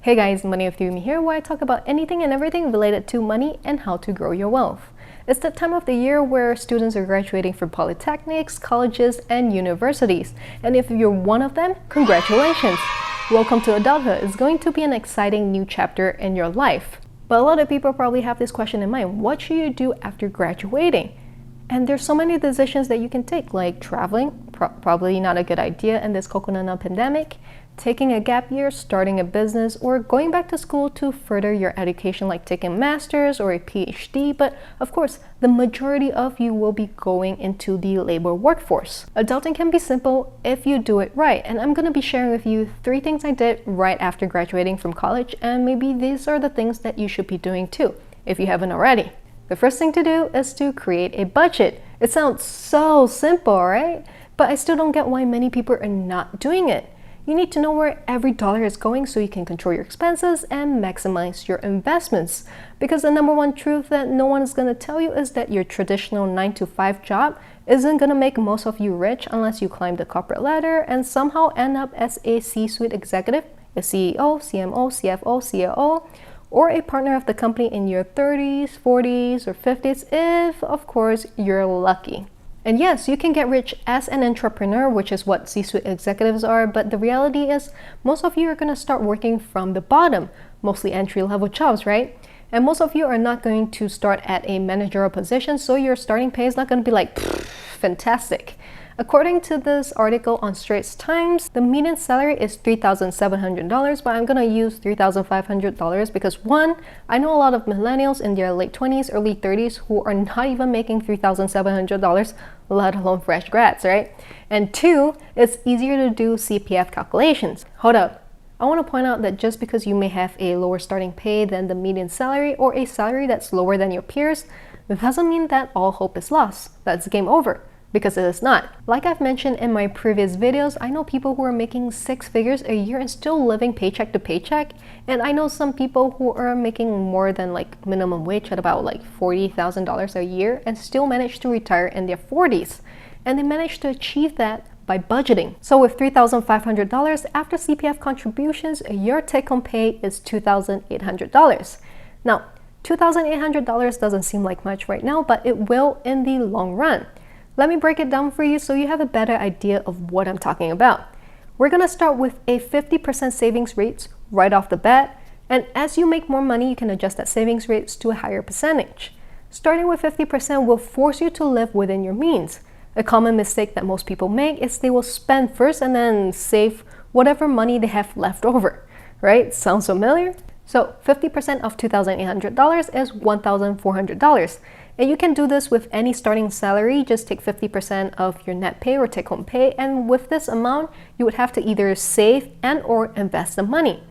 Hey guys, Money with Me here, where I talk about anything and everything related to money and how to grow your wealth. It's the time of the year where students are graduating from polytechnics, colleges, and universities. And if you're one of them, congratulations! Welcome to adulthood. It's going to be an exciting new chapter in your life. But a lot of people probably have this question in mind: what should you do after graduating? And there's so many decisions that you can take, like traveling, probably not a good idea in this coconut pandemic, taking a gap year, starting a business, or going back to school to further your education, like taking a master's or a PhD. But of course, the majority of you will be going into the labor workforce. Adulting can be simple if you do it right, and I'm going to be sharing with you 3 things I did right after graduating from college, and maybe these are the things that you should be doing too, if you haven't already. The first thing to do is to create a budget. It sounds so simple, right? But I still don't get why many people are not doing it. You need to know where every dollar is going so you can control your expenses and maximize your investments. Because the number one truth that no one is going to tell you is that your traditional 9-to-5 job isn't going to make most of you rich unless you climb the corporate ladder and somehow end up as a C-suite executive, a CEO, CMO, CFO, COO, or a partner of the company in your 30s, 40s, or 50s if, of course, you're lucky. And yes, you can get rich as an intrapreneur, which is what C-suite executives are, but the reality is most of you are going to start working from the bottom, mostly entry-level jobs, right? And most of you are not going to start at a managerial position, so your starting pay is not going to be like fantastic. According to this article on Straits Times, the median salary is $3,700, but I'm going to use $3,500 because 1, I know a lot of millennials in their late 20s, early 30s who are not even making $3,700, let alone fresh grads, right? And 2, it's easier to do CPF calculations. Hold up. I want to point out that just because you may have a lower starting pay than the median salary or a salary that's lower than your peers, it doesn't mean that all hope is lost. That's game over. Because it is not. Like I've mentioned in my previous videos, I know people who are making 6 figures a year and still living paycheck to paycheck. And I know some people who are making more than like minimum wage at about like $40,000 a year and still manage to retire in their 40s. And they manage to achieve that by budgeting. So with $3,500 after CPF contributions, your take-home pay is $2,800. Now, $2,800 doesn't seem like much right now, but it will in the long run. Let me break it down for you so you have a better idea of what I'm talking about. We're going to start with a 50% savings rate right off the bat, and as you make more money, you can adjust that savings rate to a higher percentage. Starting with 50% will force you to live within your means. A common mistake that most people make is they will spend first and then save whatever money they have left over, right? Sounds familiar? So 50% of $2,800 is $1,400. And you can do this with any starting salary. Just take 50% of your net pay or take-home pay, and with this amount, you would have to either save and or invest the money.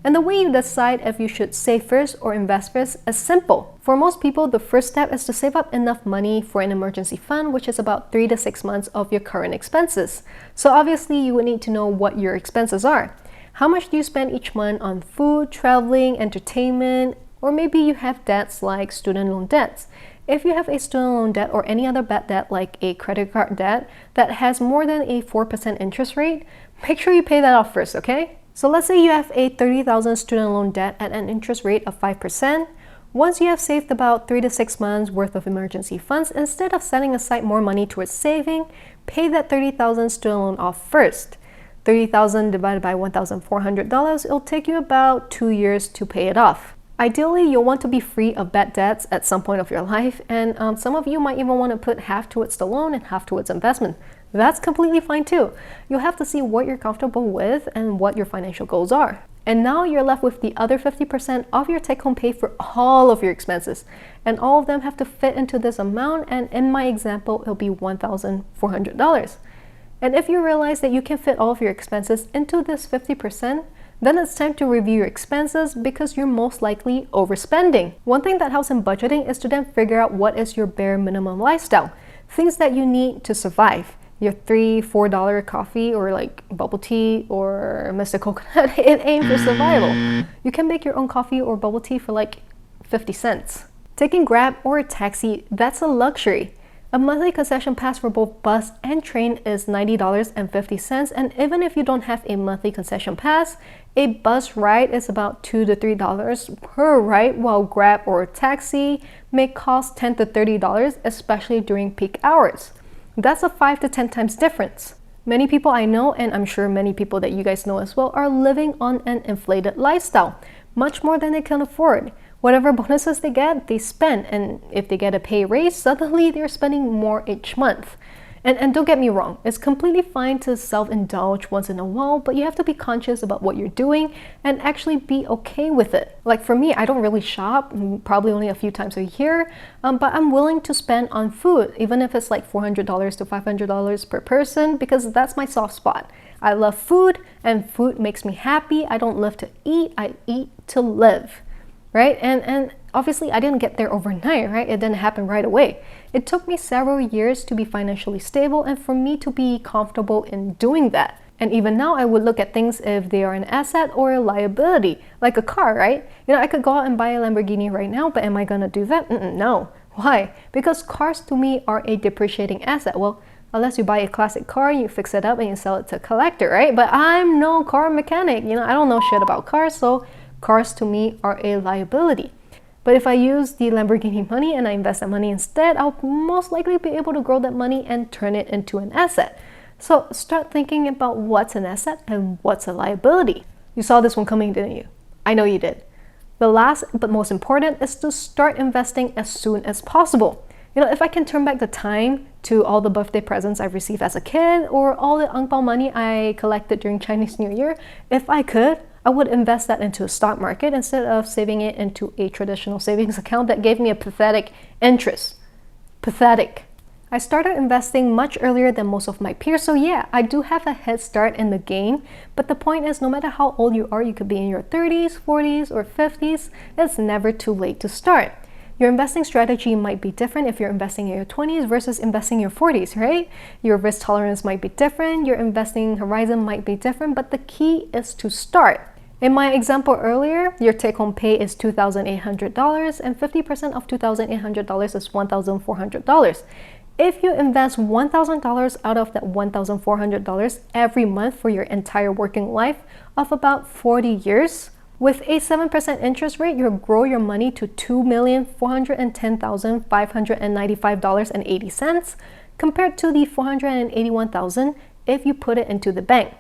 And the way you decide if you should save first or invest first is simple. For most people, the first step is to save up enough money for an emergency fund, which is about 3 to 6 months of your current expenses. So obviously, you would need to know what your expenses are. How much do you spend each month on food, traveling, entertainment, or maybe you have debts like student loan debts. If you have a student loan debt or any other bad debt like a credit card debt that has more than a 4% interest rate, make sure you pay that off first, okay? So let's say you have a $30,000 student loan debt at an interest rate of 5%. Once you have saved about 3 to 6 months worth of emergency funds, instead of setting aside more money towards saving, pay that $30,000 student loan off first. $30,000 divided by $1,400, it'll take you about 2 years to pay it off. Ideally, you'll want to be free of bad debts at some point of your life, and some of you might even want to put half towards the loan and half towards investment. That's completely fine too. You'll have to see what you're comfortable with and what your financial goals are. And now you're left with the other 50% of your take-home pay for all of your expenses. And all of them have to fit into this amount, and in my example, it'll be $1,400. And if you realize that you can fit all of your expenses into this 50%, then it's time to review your expenses because you're most likely overspending. One thing that helps in budgeting is to then figure out what is your bare minimum lifestyle, things that you need to survive. Your $3-4 coffee or like bubble tea or Mr. Coconut, it ain't for survival. You can make your own coffee or bubble tea for like 50 cents. Taking Grab or a taxi, that's a luxury. A monthly concession pass for both bus and train is $90.50, and even if you don't have a monthly concession pass, A bus ride is about $2 to $3 per ride, while Grab or taxi may cost $10 to $30, especially during peak hours. That's a 5 to 10 times difference. Many people I know, and I'm sure many people that you guys know as well, are living on an inflated lifestyle, much more than they can afford. Whatever bonuses they get, they spend, and if they get a pay raise, suddenly they're spending more each month. And don't get me wrong, it's completely fine to self-indulge once in a while, but you have to be conscious about what you're doing and actually be okay with it. Like for me, I don't really shop, probably only a few times a year, but I'm willing to spend on food, even if it's like $400 to $500 per person, because that's my soft spot. I love food, and food makes me happy. I don't live to eat, I eat to live. Right? And obviously I didn't get there overnight, right? It didn't happen right away. It took me several years to be financially stable and for me to be comfortable in doing that. And even now I would look at things if they are an asset or a liability, like a car, right? I could go out and buy a Lamborghini right now, but am I gonna do that? No. Why? Because cars to me are a depreciating asset. Well, unless you buy a classic car, you fix it up and you sell it to a collector, right? But I'm no car mechanic, I don't know shit about cars, so cars to me are a liability. But if I use the Lamborghini money and I invest that money instead, I'll most likely be able to grow that money and turn it into an asset. So start thinking about what's an asset and what's a liability. You saw this one coming, didn't you? I know you did. The last but most important is to start investing as soon as possible. If I can turn back the time to all the birthday presents I've received as a kid or all the ang pao money I collected during Chinese New Year, if I could, I would invest that into a stock market instead of saving it into a traditional savings account that gave me a pathetic interest. Pathetic. I started investing much earlier than most of my peers, so yeah, I do have a head start in the game, but the point is no matter how old you are, you could be in your 30s, 40s, or 50s, it's never too late to start. Your investing strategy might be different if you're investing in your 20s versus investing in your 40s, right? Your risk tolerance might be different, your investing horizon might be different, but the key is to start. In my example earlier, your take-home pay is $2,800 and 50% of $2,800 is $1,400. If you invest $1,000 out of that $1,400 every month for your entire working life of about 40 years, with a 7% interest rate, you'll grow your money to $2,410,595.80 compared to the $481,000 if you put it into the bank.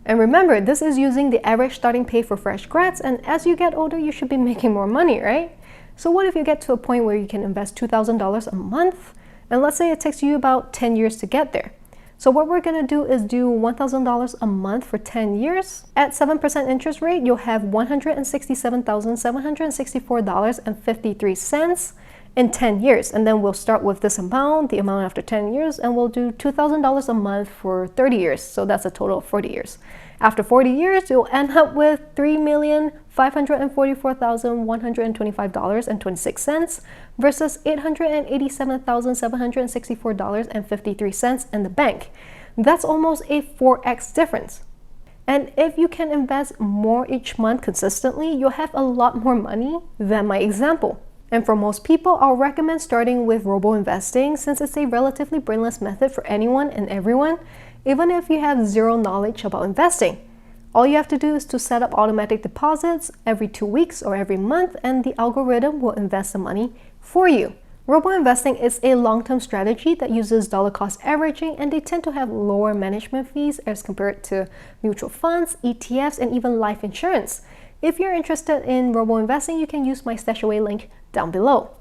And remember, this is using the average starting pay for fresh grads, and as you get older, you should be making more money, right? So what if you get to a point where you can invest $2,000 a month, and let's say it takes you about 10 years to get there. So what we're going to do is do $1,000 a month for 10 years. At 7% interest rate, you'll have $167,764.53 in 10 years. And then we'll start with this amount, the amount after 10 years, and we'll do $2,000 a month for 30 years. So that's a total of 40 years. After 40 years, you'll end up with $3,544,125.26 versus $887,764.53 in the bank. That's almost a 4x difference. And if you can invest more each month consistently, you'll have a lot more money than my example. And for most people, I'll recommend starting with robo-investing since it's a relatively brainless method for anyone and everyone, even if you have zero knowledge about investing. All you have to do is to set up automatic deposits every 2 weeks or every month, and the algorithm will invest the money for you. Robo-investing is a long-term strategy that uses dollar cost averaging, and they tend to have lower management fees as compared to mutual funds, ETFs, and even life insurance. If you're interested in robo-investing, you can use my StashAway link down below.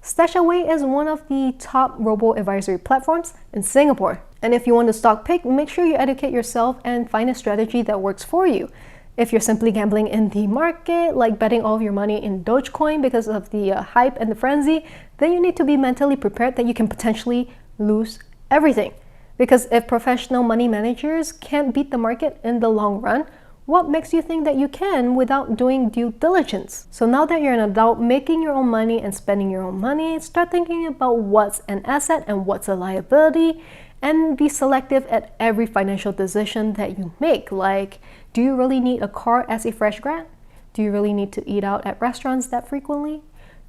StashAway is one of the top robo-advisory platforms in Singapore. And if you want to stock pick, make sure you educate yourself and find a strategy that works for you. If you're simply gambling in the market, like betting all of your money in Dogecoin because of the hype and the frenzy, then you need to be mentally prepared that you can potentially lose everything. Because if professional money managers can't beat the market in the long run, what makes you think that you can without doing due diligence? So now that you're an adult making your own money and spending your own money, start thinking about what's an asset and what's a liability, and be selective at every financial decision that you make. Like, do you really need a car as a fresh grad? Do you really need to eat out at restaurants that frequently?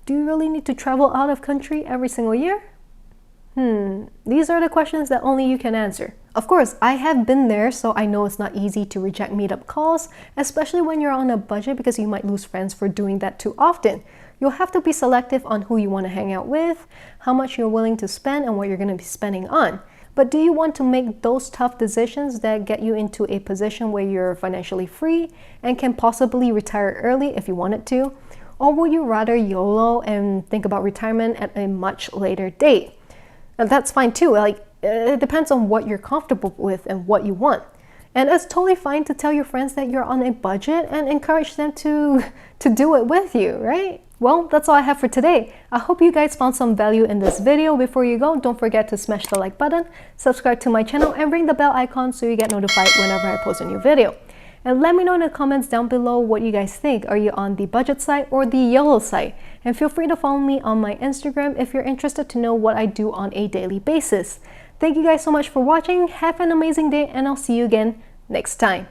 Do you really need to travel out of country every single year? These are the questions that only you can answer. Of course, I have been there, so I know it's not easy to reject meetup calls, especially when you're on a budget because you might lose friends for doing that too often. You'll have to be selective on who you want to hang out with, how much you're willing to spend, and what you're going to be spending on. But do you want to make those tough decisions that get you into a position where you're financially free and can possibly retire early if you wanted to? Or would you rather YOLO and think about retirement at a much later date? And that's fine too. It depends on what you're comfortable with and what you want. And it's totally fine to tell your friends that you're on a budget and encourage them to do it with you, right? Well, that's all I have for today. I hope you guys found some value in this video. Before you go, don't forget to smash the like button, subscribe to my channel, and ring the bell icon so you get notified whenever I post a new video. And let me know in the comments down below what you guys think. Are you on the budget side or the YOLO side? And feel free to follow me on my Instagram if you're interested to know what I do on a daily basis. Thank you guys so much for watching. Have an amazing day, and I'll see you again next time.